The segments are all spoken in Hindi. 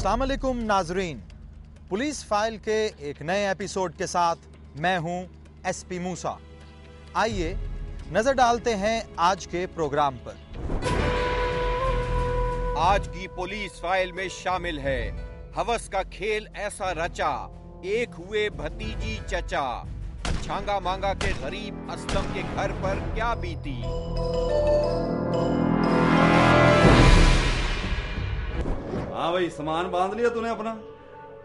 अस्सलाम वालेकुम नाजरीन, पुलिस फाइल के एक नए एपिसोड के साथ मैं हूं एसपी मूसा। आइए नजर डालते हैं आज के प्रोग्राम पर। आज की पुलिस फाइल में शामिल है हवस का खेल ऐसा रचा, एक हुए भतीजी चचा, छांगा मांगा के गरीब असलम के घर पर क्या बीती। हाँ भाई, सामान बांध लिया तूने अपना?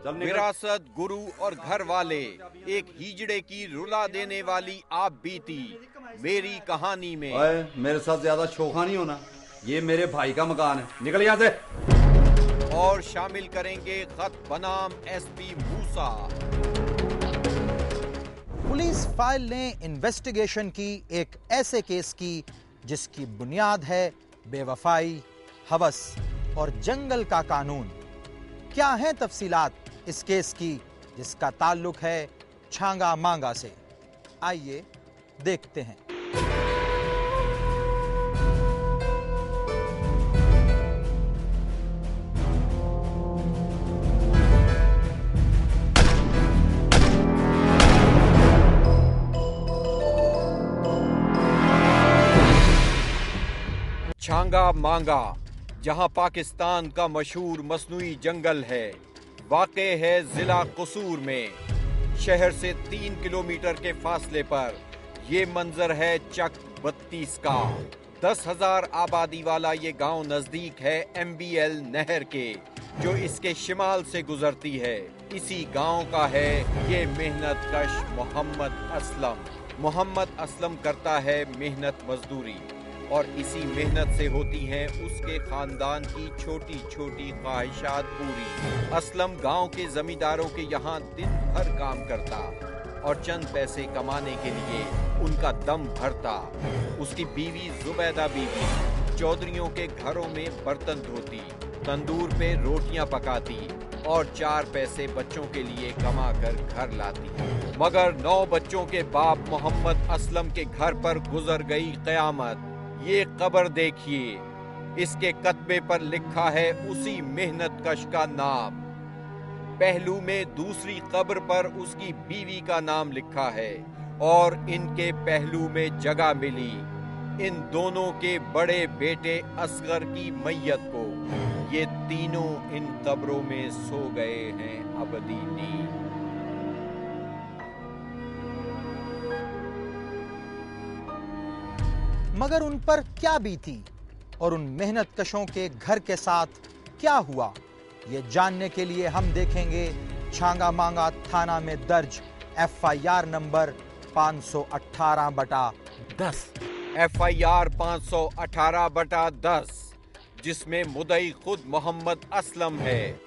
चल निकल। विरासत, गुरु और घर वाले, एक हिजड़े की रुला देने वाली आप बीती मेरी कहानी में। ओए, मेरे साथ ज्यादा शोखा नहीं होना, ये मेरे भाई का मकान है, निकल यहाँ से। और शामिल करेंगे खत बनाम एसपी मूसा। पुलिस फाइल ने इन्वेस्टिगेशन की एक ऐसे केस की जिसकी बुनियाद है बेवफाई, हवस और जंगल का कानून। क्या है तफसीलात इस केस की जिसका ताल्लुक है छांगा मांगा से? आइए देखते हैं। छांगा मांगा, जहां पाकिस्तान का मशहूर मसनूई जंगल है, वाक़े है जिला कसूर में। शहर से 3 किलोमीटर के फासले पर ये मंजर है चक 32 का। 10,000 आबादी वाला ये गांव नजदीक है MBL नहर के, जो इसके शिमाल से गुजरती है। इसी गांव का है ये मेहनत कश मोहम्मद असलम। मोहम्मद असलम करता है मेहनत मजदूरी और इसी मेहनत से होती हैं उसके खानदान की छोटी छोटी ख्वाहिशात पूरी। असलम गांव के जमींदारों के यहाँ दिन भर काम करता और चंद पैसे कमाने के लिए उनका दम भरता। उसकी बीवी जुबैदा बीवी चौधरियों के घरों में बर्तन धोती, तंदूर पे रोटियां पकाती और 4 पैसे बच्चों के लिए कमा कर घर लाती। मगर 9 बच्चों के बाप मोहम्मद असलम के घर पर गुजर गई कयामत। ये कब्र देखिए, इसके कतबे पर लिखा है उसी मेहनत कश का नाम। पहलू में दूसरी कब्र पर उसकी बीवी का नाम लिखा है और इनके पहलू में जगह मिली इन दोनों के बड़े बेटे असगर की मैयत को। ये तीनों इन कब्रों में सो गए हैं अबदी नींद। मगर उन पर क्या बीती और उन मेहनत कशों के घर के साथ क्या हुआ, ये जानने के लिए हम देखेंगे छांगा मांगा थाना में दर्ज FIR नंबर 518/10। FIR 518/10, जिसमें मुद्दई खुद मोहम्मद असलम है।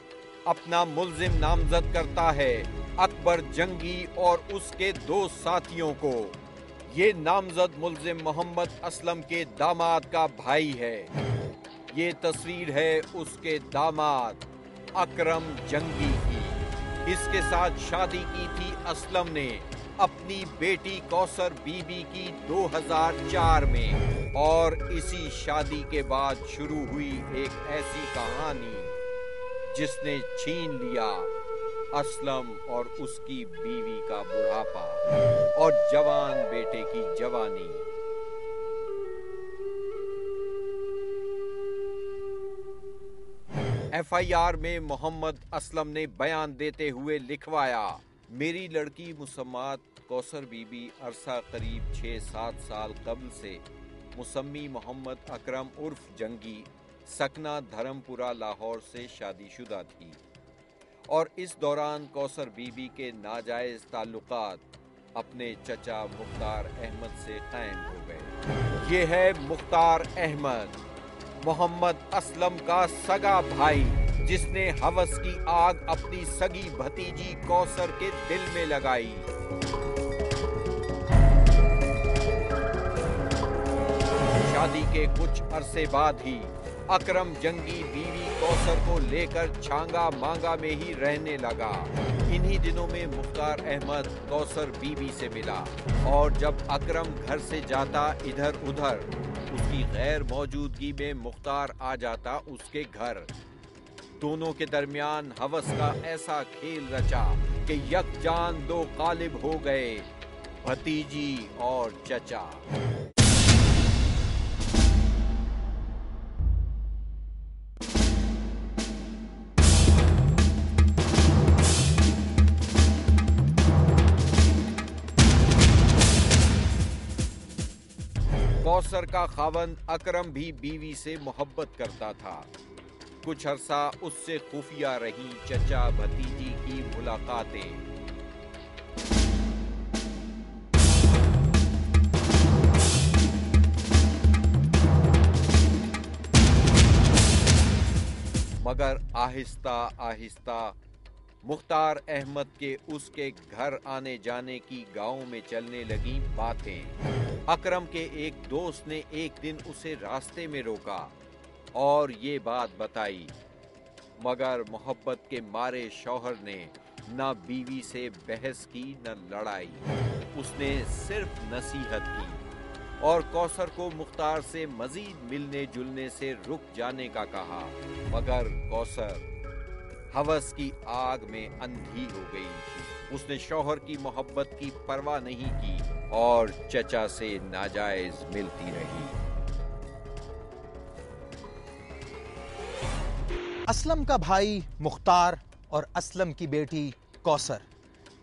अपना मुल्जिम नामजद करता है अकबर जंगी और उसके 2 साथियों को। ये नामजद मुल्जिम मोहम्मद असलम के दामाद का भाई है। ये तस्वीर है उसके दामाद अकरम जंगी की। इसके साथ शादी की थी असलम ने अपनी बेटी कौसर बीबी की 2004 में। और इसी शादी के बाद शुरू हुई एक ऐसी कहानी जिसने छीन लिया असलम और उसकी बीवी का बुढ़ापा और जवान बेटे की जवानी। FIR में मोहम्मद असलम ने बयान देते हुए लिखवाया, मेरी लड़की मुसम्मात कौसर बीबी अरसा करीब 6-7 साल कबल से मुसम्मी मोहम्मद अकरम उर्फ जंगी सकना धर्मपुरा लाहौर से शादीशुदा थी और इस दौरान कौसर बीबी के नाजायज ताल्लुकात अपने चचा मुख्तार अहमद से कायम हो गए। ये है मुख्तार अहमद, मोहम्मद असलम का सगा भाई, जिसने हवस की आग अपनी सगी भतीजी कौसर के दिल में लगाई। शादी के कुछ अरसे बाद ही अकरम जंगी बीवी कौसर को लेकर छांगा मांगा में ही रहने लगा। इन्हीं दिनों में मुख्तार अहमद कौसर बीवी से मिला और जब अकरम घर से जाता इधर उधर, उसकी गैर मौजूदगी में मुख्तार आ जाता उसके घर। दोनों के दरमियान हवस का ऐसा खेल रचा कि यकजान दो गालिब हो गए, भतीजी और चचा। कौसर का खावंद अकरम भी बीवी से मोहब्बत करता था। कुछ अरसा उससे खुफिया रही चचा भतीजी की मुलाकातें। मगर आहिस्ता आहिस्ता मुख्तार अहमद के उसके घर आने जाने की गांव में चलने लगी बातें। अकरम के एक दोस्त ने एक दिन उसे रास्ते में रोका और ये बात बताई, मगर मोहब्बत के मारे शौहर ने न बीवी से बहस की न लड़ाई। उसने सिर्फ नसीहत की और कौसर को मुख्तार से मजीद मिलने जुलने से रुक जाने का कहा। मगर कौसर हवस की आग में अंधी हो गई थी। उसने शौहर की मोहब्बत की परवाह नहीं की और चचा से नाजायज मिलती रही। असलम का भाई मुख्तार और असलम की बेटी कौसर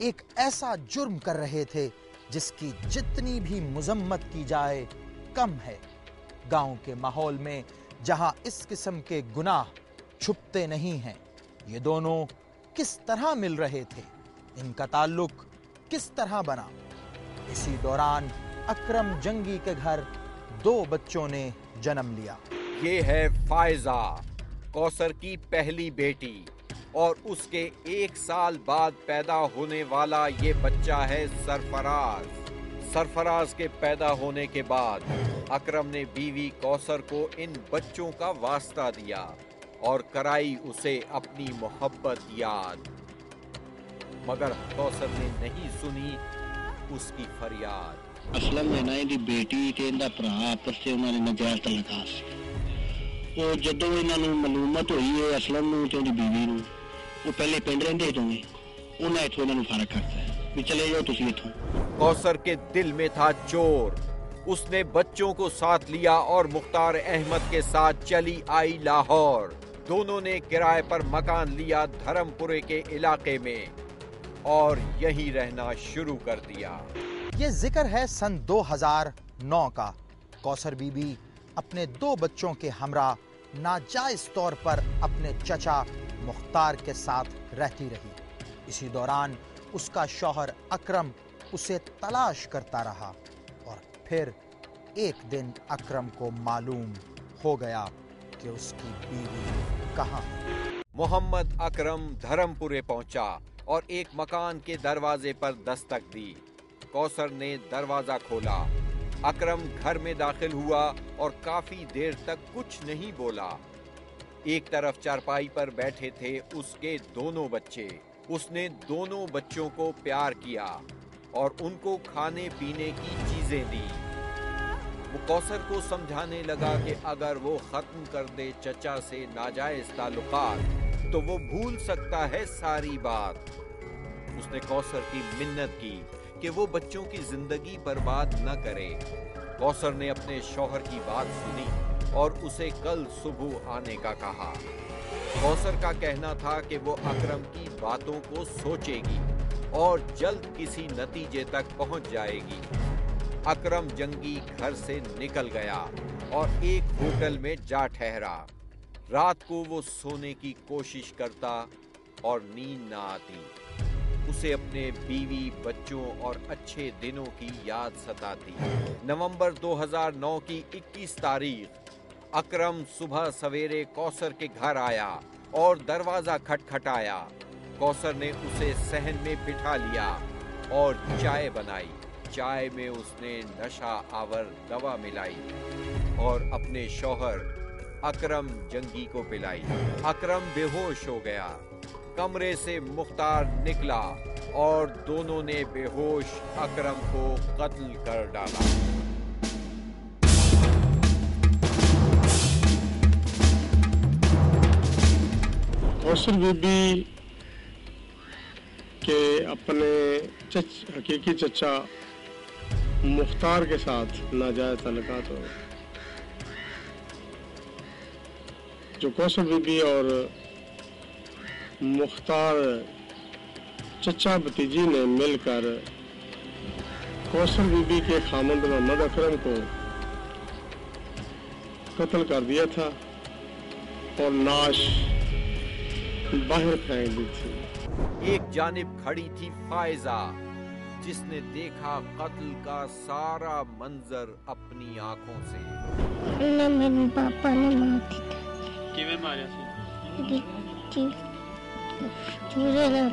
एक ऐसा जुर्म कर रहे थे जिसकी जितनी भी मुजम्मत की जाए कम है। गांव के माहौल में जहां इस किस्म के गुनाह छुपते नहीं हैं, ये दोनों किस तरह मिल रहे थे, इनका ताल्लुक किस तरह बना। इसी दौरान अकरम जंगी के घर 2 बच्चों ने जन्म लिया। ये है फायजा, कौसर की पहली बेटी, और उसके 1 साल बाद पैदा होने वाला ये बच्चा है सरफराज। सरफराज के पैदा होने के बाद अकरम ने बीवी कौसर को इन बच्चों का वास्ता दिया और कराई उसे अपनी मोहब्बत याद। मगर कौसर ने नहीं सुनी उसकी फरियाद। असलम ने ना इहदी बेटी ते इहदा भरा आपस च उन्हां ने नजायज तल्लुकात सी। ਉਹ ਜਦੋਂ ਇਹਨਾਂ ਨੂੰ ਮਾਲੂਮਤ ਹੋਈ ਹੈ ਅਸਲਮ ਨੂੰ ਤੇ ਉਹਦੀ ਬੀਵੀ ਨੂੰ, ਉਹ ਪਹਿਲੇ ਪਿੰਡ ਰਹਿੰਦੇ ਦੋਵੇਂ, ਉਹਨਾਂ ਇੱਥੋਂ ਇਹਨਾਂ ਨੂੰ ਫਰਕ ਕਰਤਾ ਵੀ ਚਲੇ ਜਾਓ ਤੁਸੀਂ ਇੱਥੋਂ। कौसर के दिल में था जोर। उसने बच्चों को साथ लिया और मुख्तार अहमद के साथ चली आई लाहौर। दोनों ने किराए पर मकान लिया धर्मपुरे के इलाके में और यहीं रहना शुरू कर दिया। ये जिक्र है सन 2009 का। कौसर बीबी अपने 2 बच्चों के हमरा नाजायज तौर पर अपने चचा मुख्तार के साथ रहती रही। इसी दौरान उसका शौहर अकरम उसे तलाश करता रहा और फिर एक दिन अकरम को मालूम हो गया कि उसकी बीवी कहाँ है। मोहम्मद अकरम धर्मपुरे पहुंचा और एक मकान के दरवाजे पर दस्तक दी। कौसर ने दरवाजा खोला। अकरम घर में दाखिल हुआ और काफी देर तक कुछ नहीं बोला। एक तरफ चारपाई पर बैठे थे उसके दोनों बच्चे। उसने दोनों बच्चों को प्यार किया और उनको खाने पीने की चीजें दी। वो कौसर को समझाने लगा कि अगर वो खत्म कर दे चचा से नाजायज ताल्लुकात तो वो भूल सकता है सारी बात। उसने कौसर की मिन्नत की कि वो बच्चों की जिंदगी बर्बाद न करे। कौसर ने अपने शौहर की बात सुनी और उसे कल सुबह आने का कहा। कौसर का कहना था कि वो अकरम की बातों को सोचेगी और जल्द किसी नतीजे तक पहुंच जाएगी। अकरम जंगी घर से निकल गया और एक होटल में जा ठहरा। रात को वो सोने की कोशिश करता और नींद न आती। उसे अपने बीवी, बच्चों और अच्छे दिनों की याद सताती। नवंबर 2009 की 21 तारीख अकरम सुबह सवेरे कौसर के घर आया और दरवाजा खटखटाया। कौसर ने उसे सहन में बिठा लिया और चाय बनाई। चाय में उसने नशा आवर दवा मिलाई और अपने शौहर अकरम जंगी को पिलाई। अकरम बेहोश हो गया। कमरे से मुख्तार निकला और दोनों ने बेहोश अकरम को कत्ल कर डाला। कौसर बीबी के अपने हकीकी चचा मुख्तार के साथ नाजायज तल्लुकात हो गए। जो कौसर बीबी और मुख्तार चचा भतीजी ने मिलकर कौसर बीबी के खामंद मोहम्मद अकरम को कत्ल कर दिया था और नाश बाहर फेंक दी थी। एक जानिब खड़ी थी फायजा, जिसने देखा कत्ल का सारा मंजर अपनी आंखों से। मेरे पापा ने मार दी किवें मारिया सी? छुरे नाल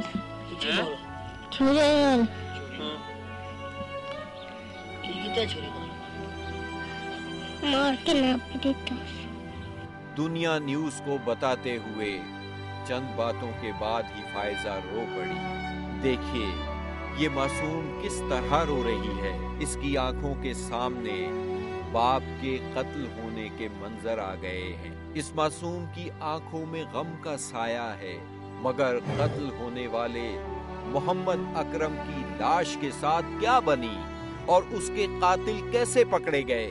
मार के नाप देता। दुनिया न्यूज को बताते हुए चंद बातों के बाद ही फायजा रो पड़ी। देखिए ये मासूम किस तरह रो रही है। इसकी आंखों के सामने बाप के कत्ल होने के मंजर आ गए हैं। इस मासूम की आंखों में गम का साया है, मगर कत्ल होने वाले मोहम्मद अकरम की लाश के साथ क्या बनी और उसके कातिल कैसे पकड़े गए?